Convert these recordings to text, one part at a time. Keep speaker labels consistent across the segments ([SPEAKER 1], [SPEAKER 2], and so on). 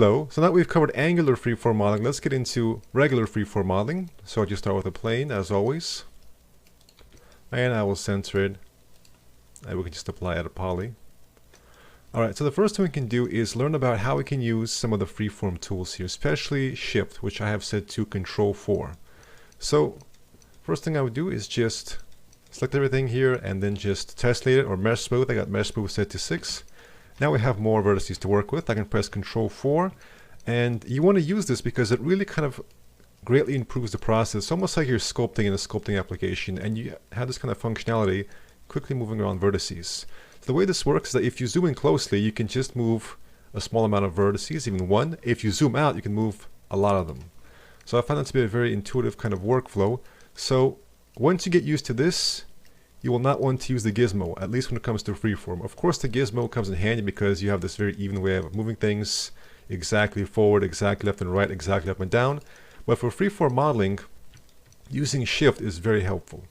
[SPEAKER 1] Hello, so now we've covered angular freeform modeling. Let's get into regular freeform modeling. So I'll just start with a plane as always. And I will center it. And we can just apply a poly. Alright, so the first thing we can do is learn about how we can use some of the freeform tools here, especially Shift, which I have set to Control 4. So first thing I would do is just select everything here and then just tessellate it or mesh smooth. I got mesh smooth set to 6. Now we have more vertices to work with. I can press Control 4, and you want to use this because it really kind of greatly improves the process. It's almost like you're sculpting in a sculpting application, and you have this kind of functionality, quickly moving around vertices. So the way this works is that if you zoom in closely, you can just move a small amount of vertices, even one. If you zoom out, you can move a lot of them. So I found that to be a very intuitive kind of workflow. So once you get used to this, you will not want to use the gizmo, at least when it comes to freeform. Of course, the gizmo comes in handy because you have this very even way of moving things exactly forward, exactly left and right, exactly up and down. But for freeform modeling, using Shift is very helpful.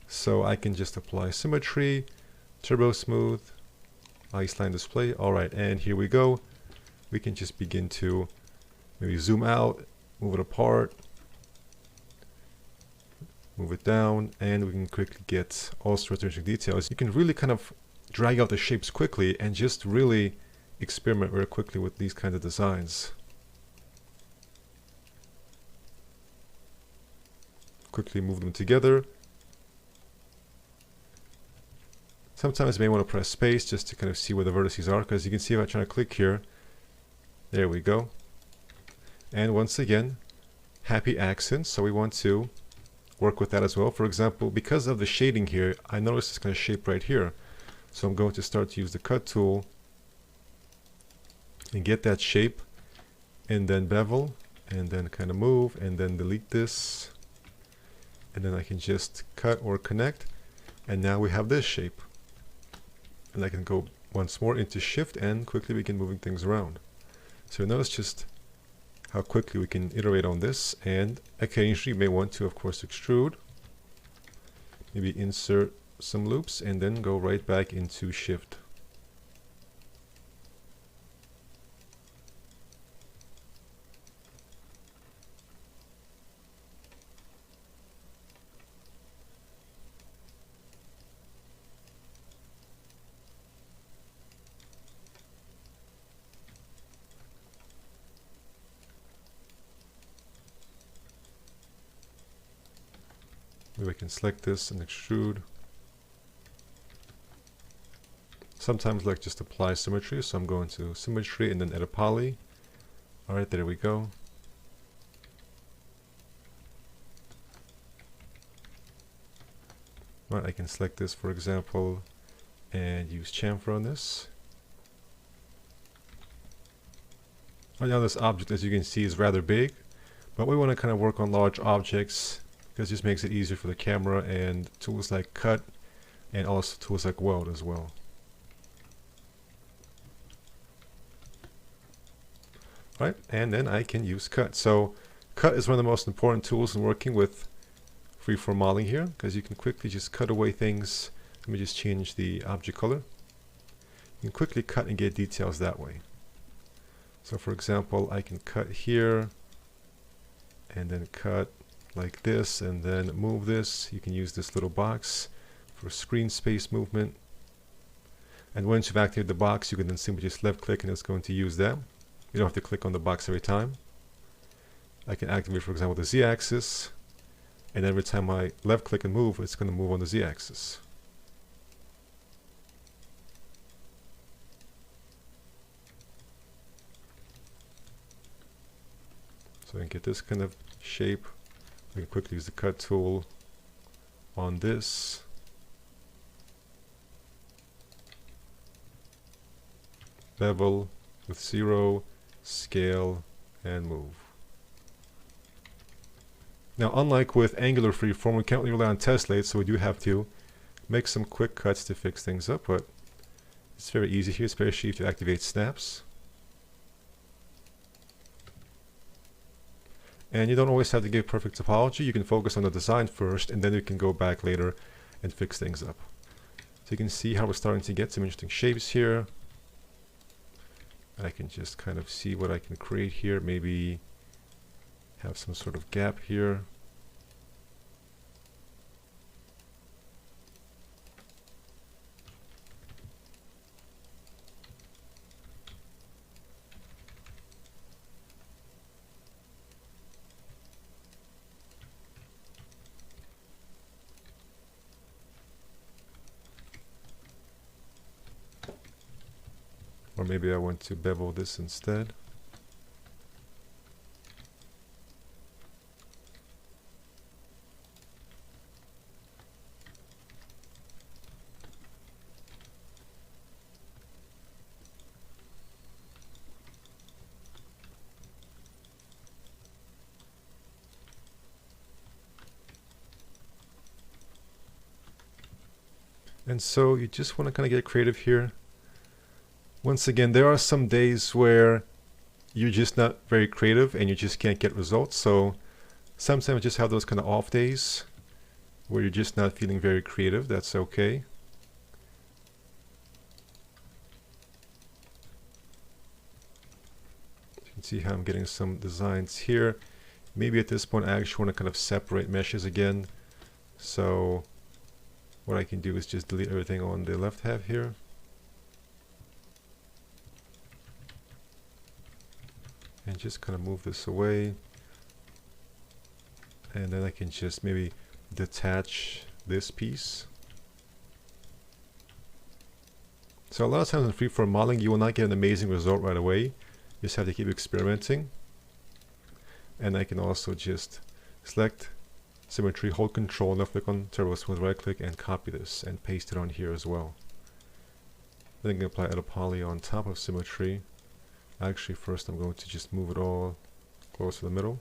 [SPEAKER 1] So I can just apply symmetry, turbo smooth, iceline display. All right, and here we go. We can just begin to maybe zoom out, move it apart, move it down, and we can quickly get all sorts of interesting details. You can really kind of drag out the shapes quickly and just really experiment very quickly with these kinds of designs. Quickly move them together. Sometimes you may want to press space just to kind of see where the vertices are, because you can see if I try to click here, there we go. And once again, happy accents, so we want to work with that as well. For example, because of the shading here, I noticed this kind of shape right here. So I'm going to start to use the cut tool and get that shape, and then bevel, and then kind of move, and then delete this. And then I can just cut or connect, and now we have this shape. And I can go once more into Shift and quickly begin moving things around. So notice just how quickly we can iterate on this, and occasionally you may want to, of course, extrude, maybe insert some loops, and then go right back into Shift. Maybe I can select this and extrude. Sometimes I like just apply symmetry, so I'm going to symmetry and then edit poly. Alright, there we go. Right, I can select this, for example, and use chamfer on this. Right now this object, as you can see, is rather big, but we want to kind of work on large objects because it just makes it easier for the camera, and tools like cut and also tools like weld as well. Right, and then I can use cut. So cut is one of the most important tools in working with freeform modeling here, because you can quickly just cut away things. Let me just change the object color. You can quickly cut and get details that way. So for example, I can cut here and then cut like this, and then move this. You can use this little box for screen space movement. And once you've activated the box, you can then simply just left click and it's going to use that. You don't have to click on the box every time. I can activate, for example, the Z-axis, and every time I left click and move, it's going to move on the Z-axis. So I can get this kind of shape. I can quickly use the cut tool on this. Bevel with 0, scale, and move. Now, unlike with angular freeform, we can't really rely on tessellate, so we do have to make some quick cuts to fix things up, but it's very easy here, especially if you activate snaps. And you don't always have to give perfect topology. You can focus on the design first, and then you can go back later and fix things up. So you can see how we're starting to get some interesting shapes here. I can just kind of see what I can create here. Maybe have some sort of gap here. Or maybe I want to bevel this instead. And so you just want to kind of get creative here. Once again, there are some days where you're just not very creative and you just can't get results. So sometimes just have those kind of off days where you're just not feeling very creative. That's okay. You can see how I'm getting some designs here. Maybe at this point I actually want to kind of separate meshes again. So what I can do is just delete everything on the left half here. And just kind of move this away. And then I can just maybe detach this piece. So a lot of times in freeform modeling, you will not get an amazing result right away. You just have to keep experimenting. And I can also just select symmetry, hold control, left click on turbo smooth, right click, and copy this and paste it on here as well. Then I can apply edit poly on top of symmetry. Actually, first I'm going to just move it all close to the middle.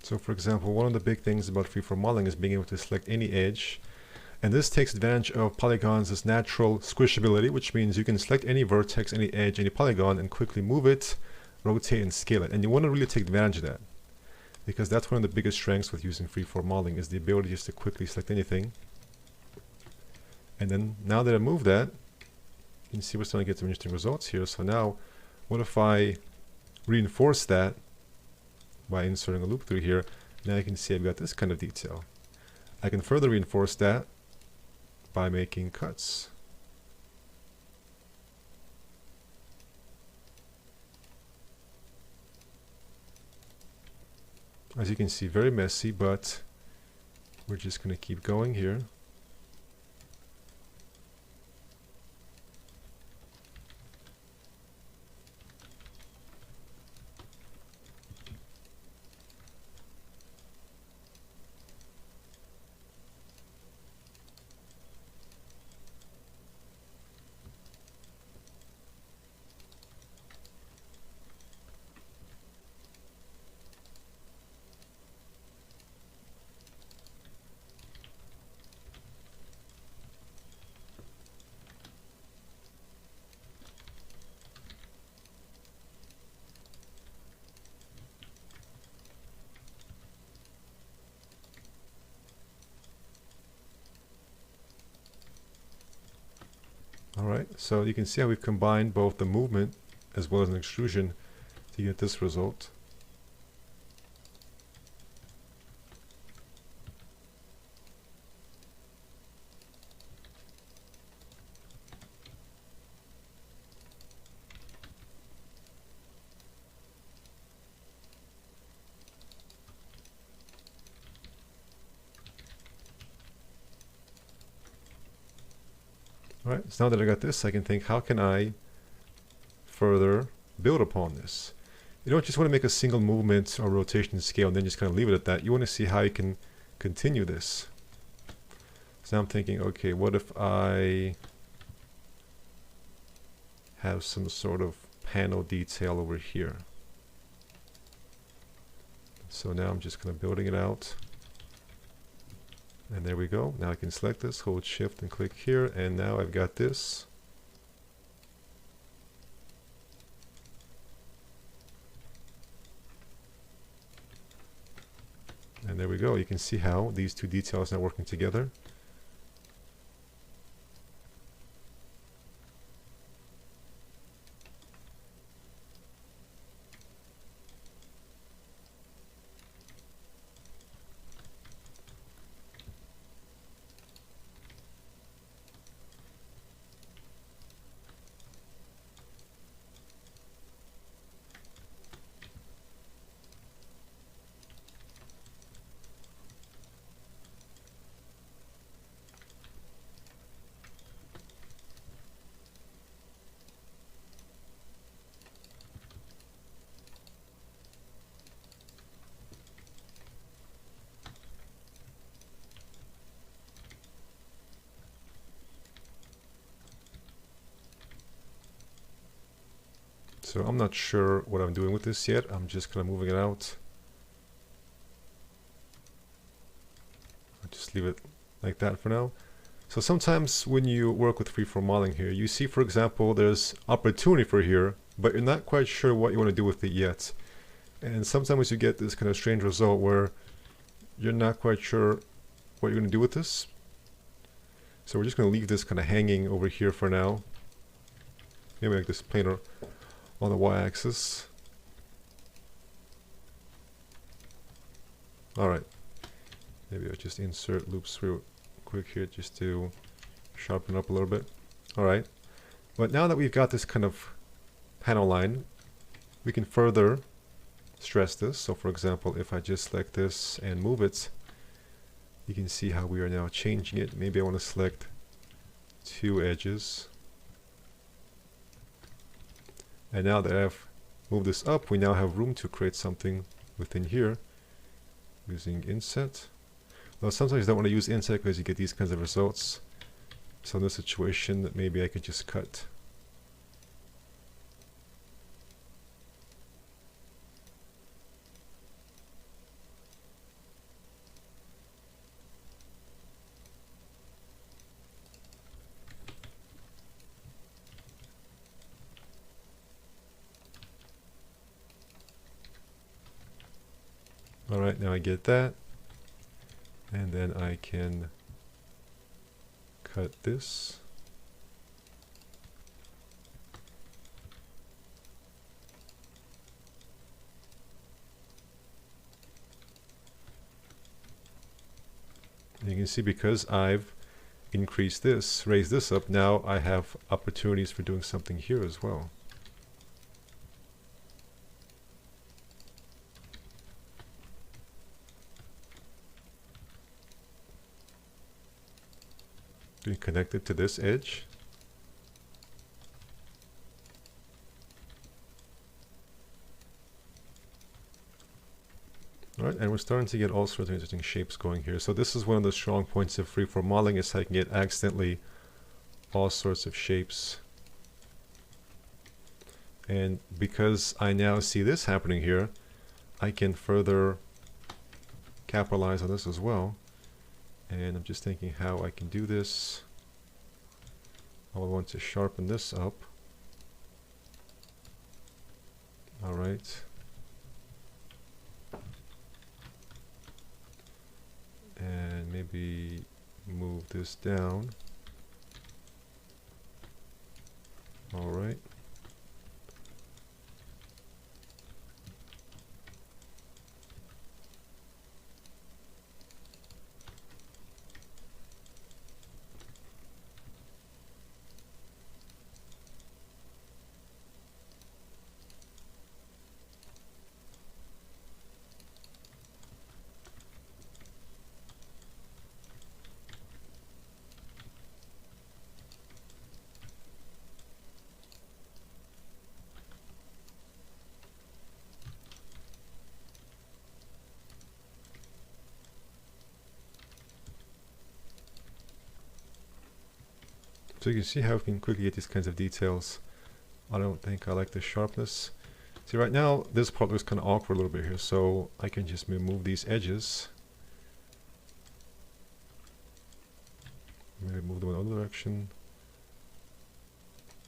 [SPEAKER 1] So for example, one of the big things about freeform modeling is being able to select any edge. And this takes advantage of polygons' natural squishability, which means you can select any vertex, any edge, any polygon, and quickly move it, rotate, and scale it. And you want to really take advantage of that, because that's one of the biggest strengths with using freeform modeling, is the ability just to quickly select anything. And then now that I move that, you can see we're starting to get some interesting results here. So now, what if I reinforce that by inserting a loop through here? Now you can see I've got this kind of detail. I can further reinforce that by making cuts. As you can see, very messy, but we're just going to keep going here. Alright, so you can see how we've combined both the movement as well as an extrusion to get this result. Alright, so now that I got this, I can think, how can I further build upon this? You don't just want to make a single movement or rotation scale and then just kind of leave it at that. You want to see how you can continue this. So I'm thinking, okay, what if I have some sort of panel detail over here? So now I'm just kind of building it out. And there we go. Now I can select this, hold shift and click here, and now I've got this. And there we go. You can see how these two details are working together. So I'm not sure what I'm doing with this yet. I'm just kind of moving it out. I'll just leave it like that for now. So sometimes when you work with freeform modeling here, you see, for example, there's opportunity for here, but you're not quite sure what you want to do with it yet. And sometimes you get this kind of strange result where you're not quite sure what you're going to do with this. So we're just going to leave this kind of hanging over here for now. Maybe like this planar on the y-axis. Alright. Maybe I'll just insert loops real quick here just to sharpen up a little bit. Alright. But now that we've got this kind of panel line, we can further stress this. So for example, if I just select this and move it, you can see how we are now changing it. Maybe I want to select two edges. And now that I've moved this up, we now have room to create something within here using inset. Well, sometimes you don't want to use inset because you get these kinds of results. So in this situation, maybe I could just cut. Alright, now I get that. And then I can cut this. And you can see because I've increased this, raised this up, now I have opportunities for doing something here as well. Being connected to this edge. Alright, and we're starting to get all sorts of interesting shapes going here. So this is one of the strong points of freeform modeling, is how you can get accidentally all sorts of shapes. And because I now see this happening here, I can further capitalize on this as well. And I'm just thinking how I can do this. I want to sharpen this up. Alright. And maybe move this down. Alright. So you can see how we can quickly get these kinds of details. I don't think I like the sharpness. See, right now this part looks kind of awkward a little bit here, so I can just move these edges. Maybe move them in another direction.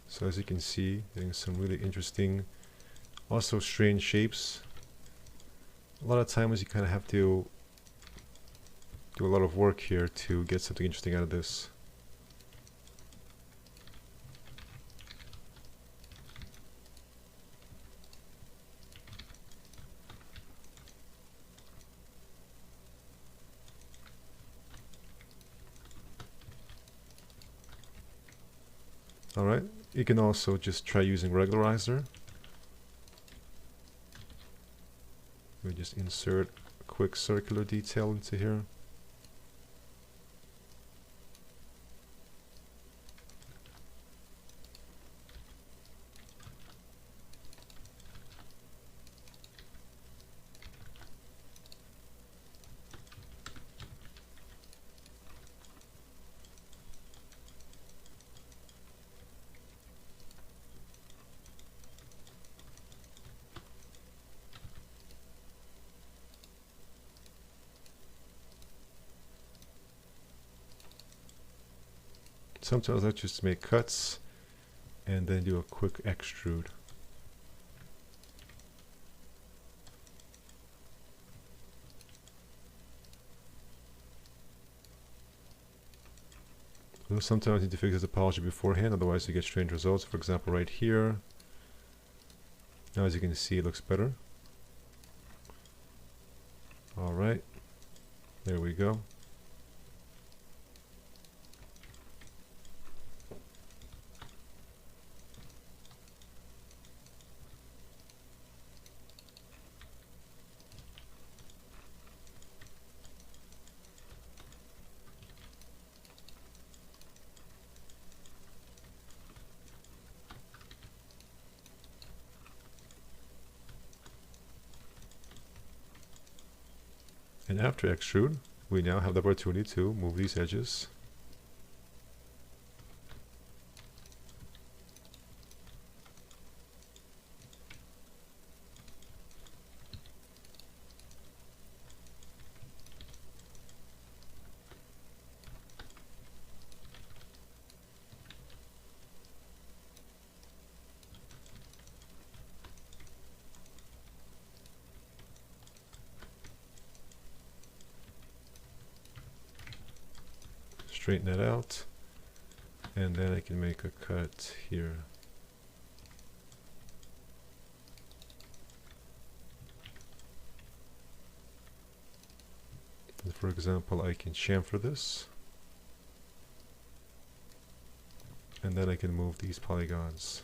[SPEAKER 1] So as you can see, getting some really interesting, also strange shapes. A lot of times you kind of have to do a lot of work here to get something interesting out of this. Alright, you can also just try using regularizer. We just insert a quick circular detail into here. Sometimes I just make cuts and then do a quick extrude. Sometimes you need to fix the topology beforehand, otherwise you get strange results. For example, right here. Now as you can see, it looks better. Alright, there we go. And after extrude, we now have the opportunity to move these edges. Straighten that out, and then I can make a cut here. And for example, I can chamfer this, and then I can move these polygons.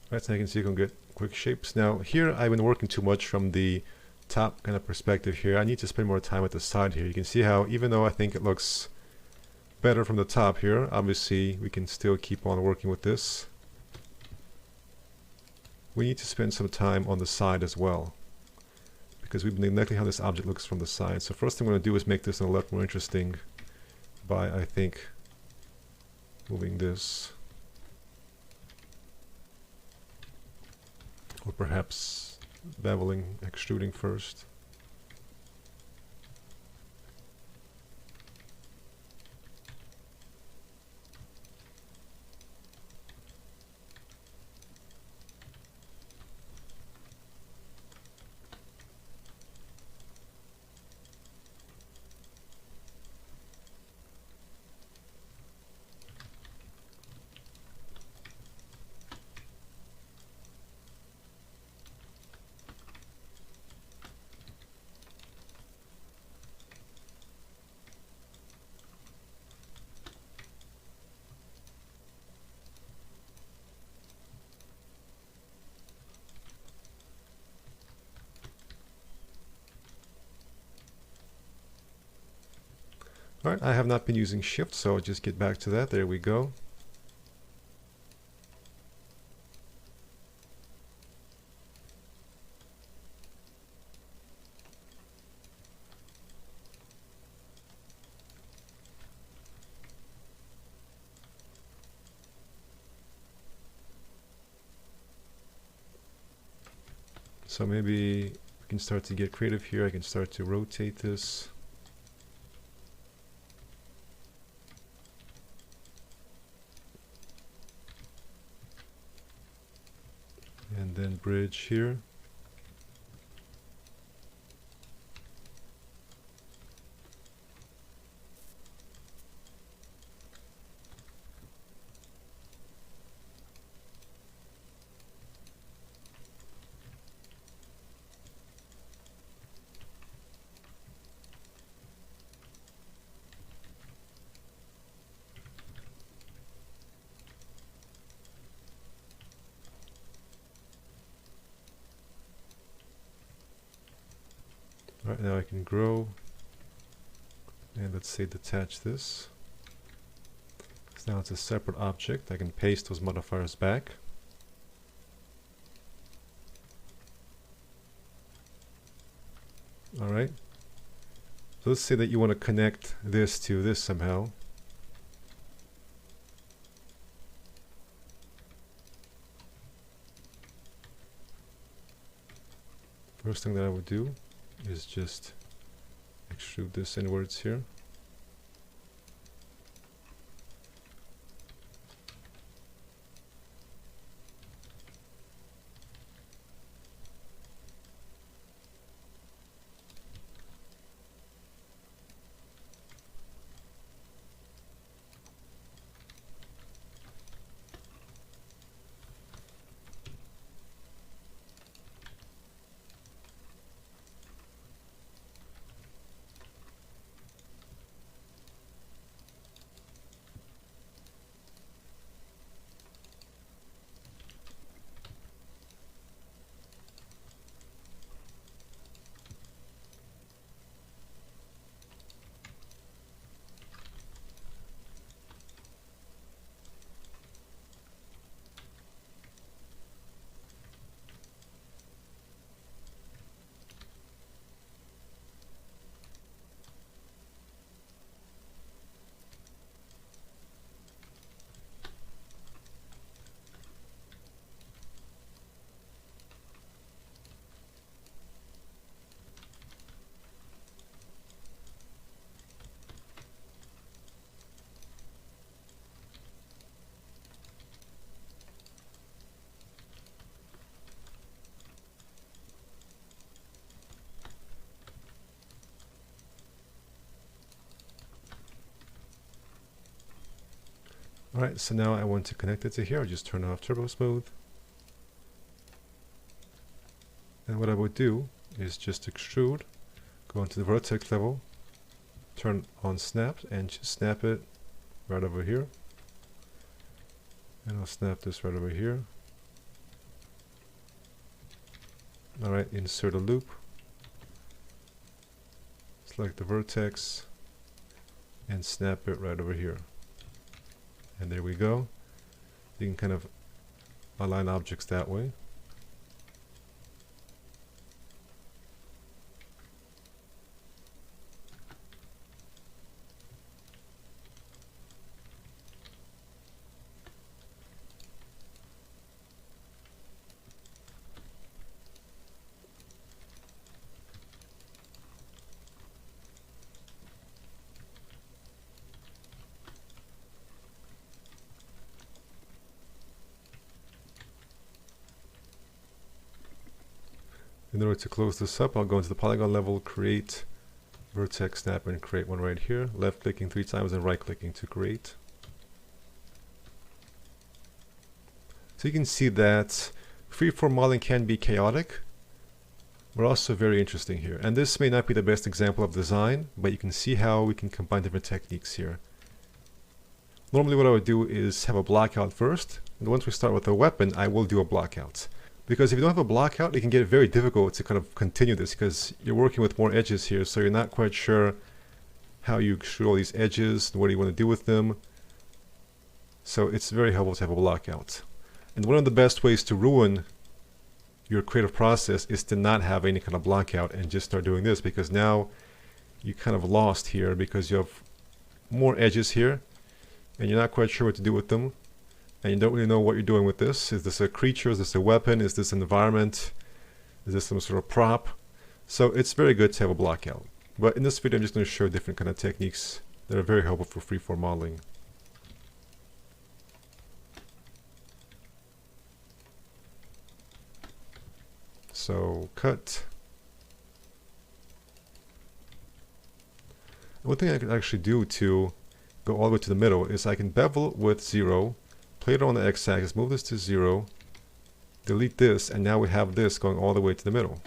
[SPEAKER 1] Right, so I can see you can get quick shapes. Now here I've been working too much from the top kind of perspective here. I need to spend more time at the side here. You can see how even though I think it looks better from the top here, obviously we can still keep on working with this. We need to spend some time on the side as well, because we've been neglecting how this object looks from the side. So first thing I'm going to do is make this a lot more interesting by, I think, moving this. Or perhaps beveling, extruding first. Alright, I have not been using shift, so I'll just get back to that. There we go. So maybe we can start to get creative here. I can start to rotate this. And then bridge here. Alright, now I can grow, and let's say detach this. So now it's a separate object. I can paste those modifiers back. Alright, so let's say that you want to connect this to this somehow. First thing that I would do is just extrude this inwards here. Alright, so now I want to connect it to here. I'll just turn off Turbo Smooth. And what I would do is just extrude, go into the vertex level, turn on snap, and just snap it right over here. And I'll snap this right over here. Alright, insert a loop. Select the vertex and snap it right over here. And there we go. You can kind of align objects that way. In order to close this up, I'll go into the polygon level, create vertex snap, and create one right here. Left clicking 3 times and right clicking to create. So you can see that freeform modeling can be chaotic, but also very interesting here. And this may not be the best example of design, but you can see how we can combine different techniques here. Normally what I would do is have a blockout first, and once we start with a weapon, I will do a blockout. Because if you don't have a blockout, it can get very difficult to kind of continue this because you're working with more edges here, so you're not quite sure how you shoot all these edges, and what do you want to do with them. So it's very helpful to have a blockout. And one of the best ways to ruin your creative process is to not have any kind of blockout and just start doing this, because now you kind of lost here because you have more edges here and you're not quite sure what to do with them, and you don't really know what you're doing with this. Is this a creature? Is this a weapon? Is this an environment? Is this some sort of prop? So it's very good to have a blockout. But in this video I'm just going to show different kind of techniques that are very helpful for freeform modeling. So cut. One thing I can actually do to go all the way to the middle is I can bevel with 0, play it on the x-axis, move this to 0, delete this, and now we have this going all the way to the middle.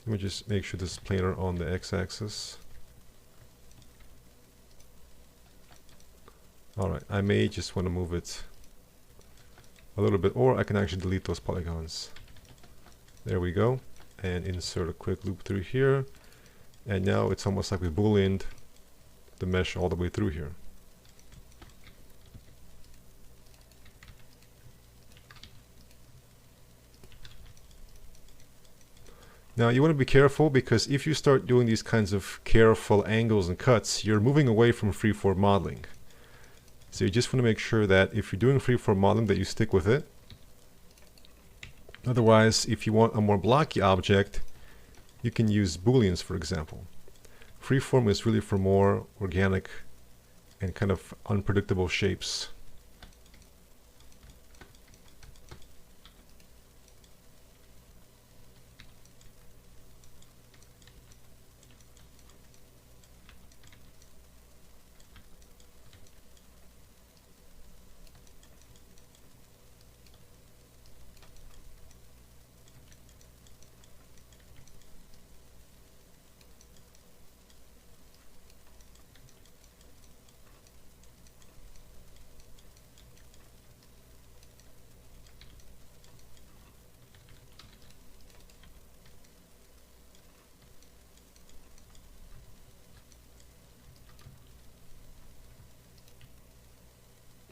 [SPEAKER 1] Let me just make sure this is planar on the x-axis. Alright, I may just want to move it a little bit, or I can actually delete those polygons. There we go, and insert a quick loop through here, and now it's almost like we booleaned the mesh all the way through here. Now you want to be careful, because if you start doing these kinds of careful angles and cuts, you're moving away from freeform modeling. So you just want to make sure that if you're doing freeform modeling that you stick with it. Otherwise, if you want a more blocky object, you can use booleans, for example. Freeform is really for more organic and kind of unpredictable shapes.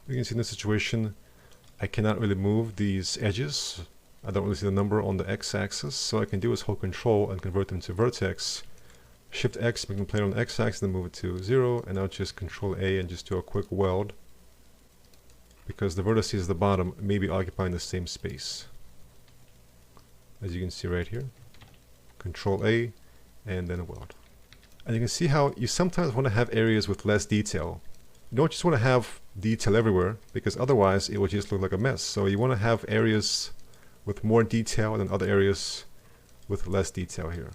[SPEAKER 1] You can see in this situation, I cannot really move these edges. I don't really see the number on the x-axis, so I can do is hold Control and convert them to vertex. Shift X, make them plane on the x-axis, then move it to 0, and now just Control A and just do a quick weld, because the vertices at the bottom may be occupying the same space. As you can see right here, Control A, and then a weld. And you can see how you sometimes want to have areas with less detail. You don't just want to have detail everywhere, because otherwise it will just look like a mess. So you want to have areas with more detail and other areas with less detail here.